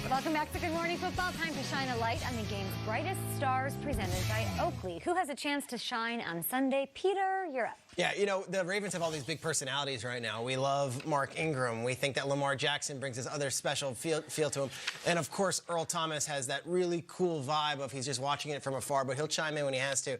Welcome back to Good Morning Football. Time to shine a light on the game's brightest stars, presented by Oakley. Who has a chance to shine on Sunday? Peter, you're up. Yeah, you know, the Ravens have all these big personalities right now. We love Mark Ingram. We think that Lamar Jackson brings this other special feel to him. And, of course, Earl Thomas has that really cool vibe of he's just watching it from afar, but he'll chime in when he has to.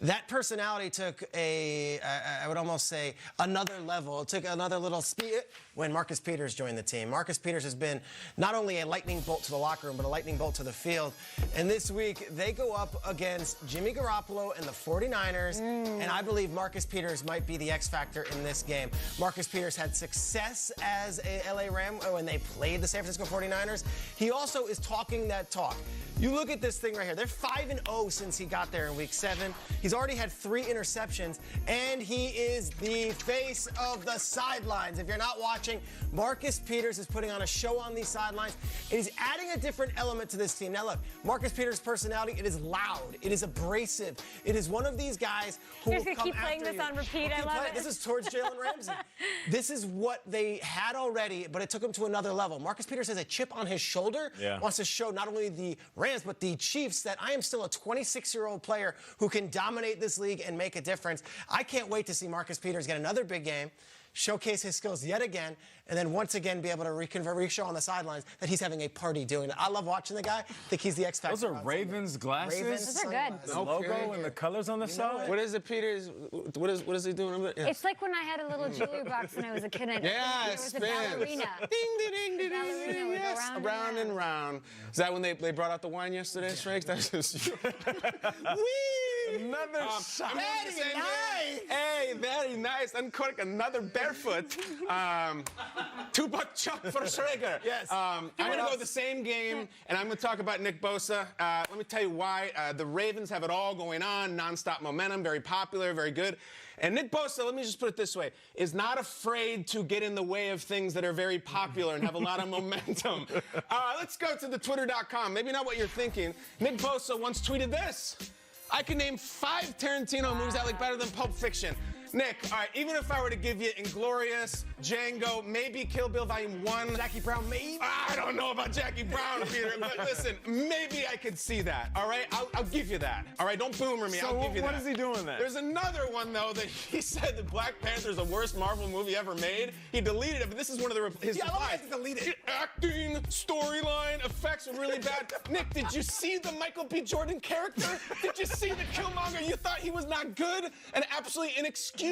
That personality took I would almost say, another level. It took another little speed when Marcus Peters joined the team. Marcus Peters has been not only a lightning bolt to the locker room, but a lightning bolt to the field. And this week, they go up against Jimmy Garoppolo and the 49ers. And I believe Marcus Peters might be the X factor in this game. Marcus Peters had success as a LA Ram when they played the San Francisco 49ers. He also is talking that talk. You look at this thing right here. They're 5-0 since he got there in week 7. He's already had 3 interceptions, and he is the face of the sidelines. If you're not watching, Marcus Peters is putting on a show on these sidelines. And he's adding a different element to this team. Now look, Marcus Peters' personality, it is loud. It is abrasive. It is one of these guys who will come keep playing after this you. on repeat. I love it. This is towards Jalen Ramsey. This is what they had already, but it took him to another level. Marcus Peters has a chip on his shoulder, wants to show not only the Rams, but the Chiefs that I am still a 26-year-old player who can dominate this league and make a difference. I can't wait to see Marcus Peters get another big game, showcase his skills yet again, and then once again be able to re-show on the sidelines that he's having a party doing it. I love watching the guy. I think he's the X factor. Those are Ravens glasses? Those are good. The logo and the colors on the side? What is it, Peters? What is he doing? Yeah. It's like when I had a little jewelry box when I was a kid. And Yeah, there was a ballerina. Ding, ding, ding, ding, Ballerina ding, would go yes. round and Round and round. Is that when they brought out the wine yesterday, Shrek? That's just... Another shot. Very nice. Hey, very nice. Uncork another barefoot. Two-buck chuck for Schrager. Yes. I'm going to go the same game, and I'm going to talk about Nick Bosa. Let me tell you why. The Ravens have it all going on, nonstop momentum, very popular, very good. And Nick Bosa, let me just put it this way, is not afraid to get in the way of things that are very popular and have a lot of momentum. Let's go to the Twitter.com. Maybe not what you're thinking. Nick Bosa once tweeted this. I can name 5 Tarantino movies I like better than Pulp Fiction. Nick, all right, even if I were to give you Inglourious, Django, maybe Kill Bill Volume 1. Jackie Brown, maybe? I don't know about Jackie Brown, Peter, but listen, maybe I could see that, all right? I'll give you that, all right? Don't boomer me, I'll give you that. What is he doing then? There's another one, though, that he said that Black Panther's the worst Marvel movie ever made. He deleted it, but this is one of his replies. Deleted. Acting, storyline, effects are really bad. Nick, did you see the Michael B. Jordan character? Did you see the Killmonger? You thought he was not good? An absolutely inexcusable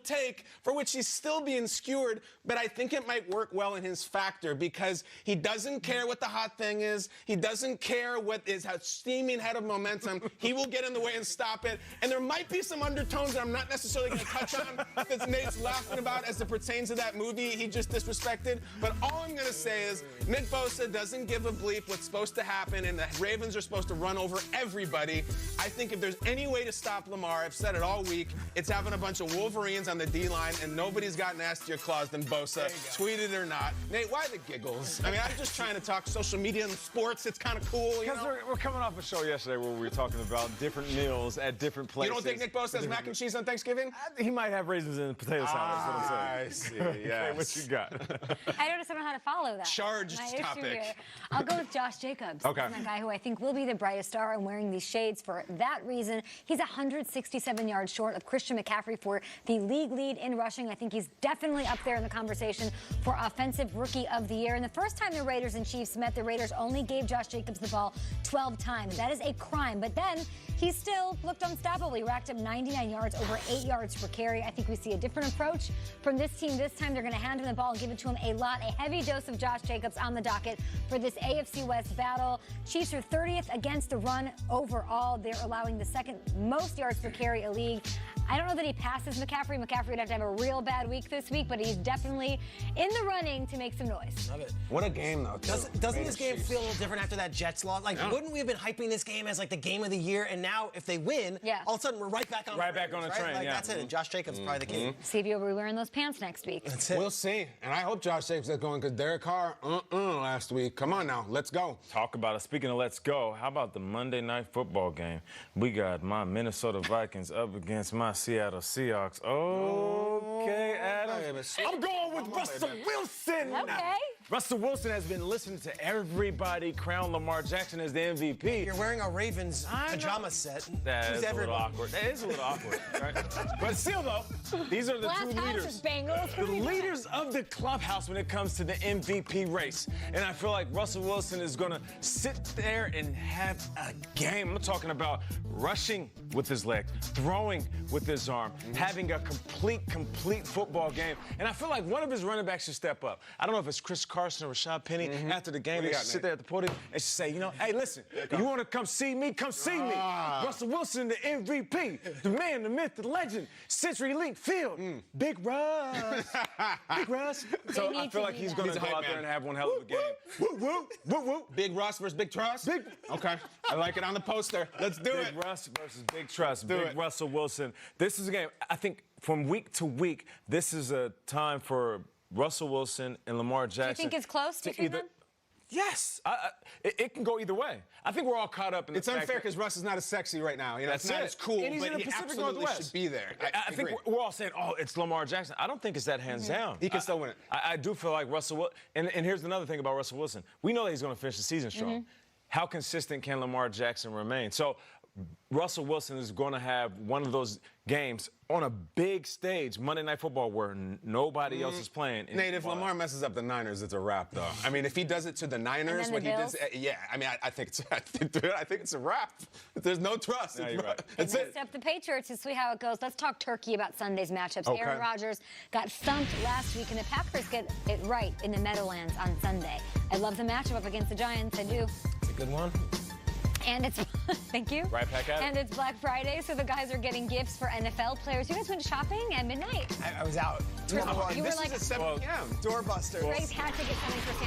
take for which he's still being skewered, but I think it might work well in his factor because he doesn't care what the hot thing is. He doesn't care what is a steaming head of momentum. He will get in the way and stop it. And there might be some undertones that I'm not necessarily going to touch on that Nate's laughing about as it pertains to that movie he just disrespected. But all I'm going to say is Nick Bosa doesn't give a bleep what's supposed to happen, and the Ravens are supposed to run over everybody. I think if there's any way to stop Lamar, I've said it all week, it's having a bunch of Wolverines on the D-line, and nobody's got nastier claws than Bosa, tweet it or not. Nate, why the giggles? I mean, I'm just trying to talk social media and sports. It's kind of cool, you Because know? we're coming off a show yesterday where we were talking about different meals at different places. You don't think Nick Bosa has mac and cheese on Thanksgiving? He might have raisins in potato salad, is what I'm saying. I see, yes. Okay, what you got? I don't know how to follow that. Charged My issue topic. here. I'll go with Josh Jacobs. Okay. He's my guy who I think will be the brightest star. I'm wearing these shades for that reason. He's 167 yards short of Christian McCaffrey for the league lead in rushing. I think he's definitely up there in the conversation for Offensive Rookie of the Year. And the first time the Raiders and Chiefs met, the Raiders only gave Josh Jacobs the ball 12 times. That is a crime. But then he still looked unstoppable. He racked up 99 yards, over 8 yards per carry. I think we see a different approach from this team. This time they're going to hand him the ball and give it to him a heavy dose of Josh Jacobs on the docket for this AFC West battle. Chiefs are 30th against the run overall. They're allowing the second most yards per carry a league. I don't know that he passes McCaffrey. McCaffrey would have to have a real bad week this week, but he's definitely in the running to make some noise. Love it. What a game, though. Doesn't this game feel a little different after that Jets loss? Like, wouldn't we have been hyping this game as like the game of the year? And now, if they win, all of a sudden we're right back on. Right back on the train, Like, yeah. that's it. And Josh Jacobs probably the key. See if you'll be wearing those pants next week. That's it. We'll see. And I hope Josh Jacobs is going because Derek Carr, last week. Come on now, let's go. Talk about it. Speaking of let's go, how about the Monday Night Football game? We got my Minnesota Vikings up against my Seattle Seahawks. Okay, Adam. I'm going with Russell Wilson. Okay. Russell Wilson has been listening to everybody crown Lamar Jackson as the MVP. You're wearing a Ravens I know. pajama set. That Who's is a little everybody? awkward. That is a little awkward, right? But still, though, these are the Glass two house leaders. is Bengals. The leaders of the clubhouse when it comes to the MVP race. And I feel like Russell Wilson is going to sit there and have a game. I'm talking about rushing with his leg, throwing with his arm, having a complete football game. And I feel like one of his running backs should step up. I don't know if it's Chris Carson or Rashad Penny. After the game, they should sit there at the podium and say, you know, hey, listen, you want to come see me? Come see me. Russell Wilson, the MVP, the man, the myth, the legend, CenturyLink Field. Big Russ. Big Russ. So I need feel to like do he's that. going He's to a go hype out there man. and have one hell of a game. Woo, woo, woo, woo. Big Russ versus Big Trust? Okay. I like it on the poster. Let's do it. Big Russ versus Big Trust. Do Big it. Russell Wilson. This is a game. I think from week to week, this is a time for Russell Wilson and Lamar Jackson. Do you think it's close to between them? Yes. It can go either way. I think we're all caught up in the It's fact unfair that- because Russ is not as sexy right now. You know, That's it's not it. as cool, And he's but in the he Pacific absolutely Northwest. should be there. I think agree. we're all saying, oh, it's Lamar Jackson. I don't think it's that hands down. He can still win it. I do feel like Russell Wilson. And here's another thing about Russell Wilson. We know that he's going to finish the season strong. How consistent can Lamar Jackson remain? So Russell Wilson is going to have one of those games on a big stage, Monday Night Football, where nobody else is playing. Nate, if Lamar messes up the Niners, it's a wrap, though. I mean, if he does it to the Niners, then what the he Bills? did, yeah. I mean, I think it's a wrap. There's no trust. Yeah, you're right. That's Next it. up, the Patriots, to see how it goes. Let's talk turkey about Sunday's matchups. Okay. Aaron Rodgers got thumped last week, and the Packers get it right in the Meadowlands on Sunday. I love the matchup up against the Giants. I do. It's a good one. And it's, thank you. Right back at it. And it's Black Friday, so the guys are getting gifts for NFL players. You guys went shopping at midnight. I was out. You were This like, is at 7 p.m. Doorbuster. Greg's hat to get something for Sam.